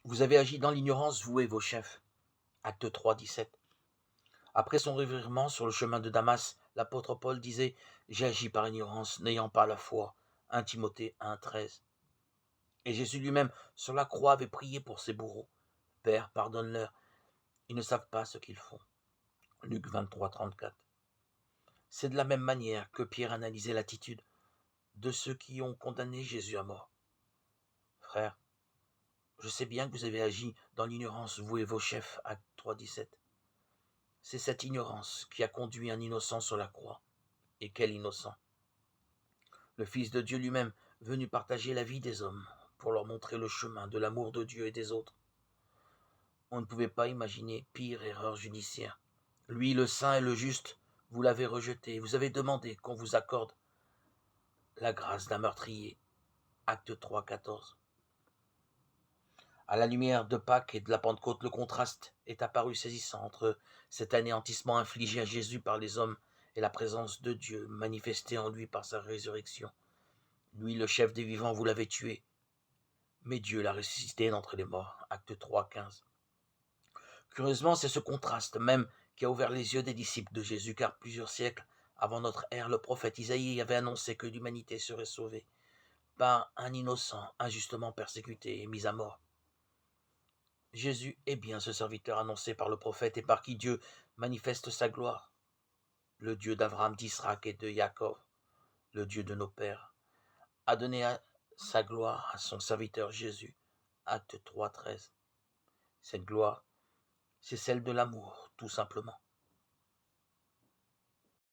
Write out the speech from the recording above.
Vous avez agi dans l'ignorance, vous et vos chefs. Acte 3, 17. Après son revirement sur le chemin de Damas, l'apôtre Paul disait « J'ai agi par ignorance, n'ayant pas la foi ». 1 Timothée 1, 13. Et Jésus lui-même, sur la croix, avait prié pour ses bourreaux. « Père, pardonne-leur, ils ne savent pas ce qu'ils font ». Luc 23, 34. C'est de la même manière que Pierre analysait l'attitude de ceux qui ont condamné Jésus à mort. Frère, je sais bien que vous avez agi dans l'ignorance, vous et vos chefs, Acte 3, 17. C'est cette ignorance qui a conduit un innocent sur la croix. Et quel innocent! Le Fils de Dieu lui-même, venu partager la vie des hommes, pour leur montrer le chemin de l'amour de Dieu et des autres. On ne pouvait pas imaginer pire erreur judiciaire. Lui, le saint et le juste, vous l'avez rejeté, vous avez demandé qu'on vous accorde la grâce d'un meurtrier. Acte 3, 14. À la lumière de Pâques et de la Pentecôte, le contraste est apparu saisissant entre cet anéantissement infligé à Jésus par les hommes et la présence de Dieu manifestée en lui par sa résurrection. Lui, le chef des vivants, vous l'avez tué, mais Dieu l'a ressuscité d'entre les morts. Acte 3, 15. Curieusement, c'est ce contraste même qui a ouvert les yeux des disciples de Jésus, car plusieurs siècles avant notre ère, le prophète Isaïe avait annoncé que l'humanité serait sauvée par un innocent injustement persécuté et mis à mort. Jésus est bien ce serviteur annoncé par le prophète et par qui Dieu manifeste sa gloire. Le Dieu d'Abraham, d'Isaac et de Jacob, le Dieu de nos pères, a donné sa gloire à son serviteur Jésus. Acte 3, 13. Cette gloire, c'est celle de l'amour, tout simplement.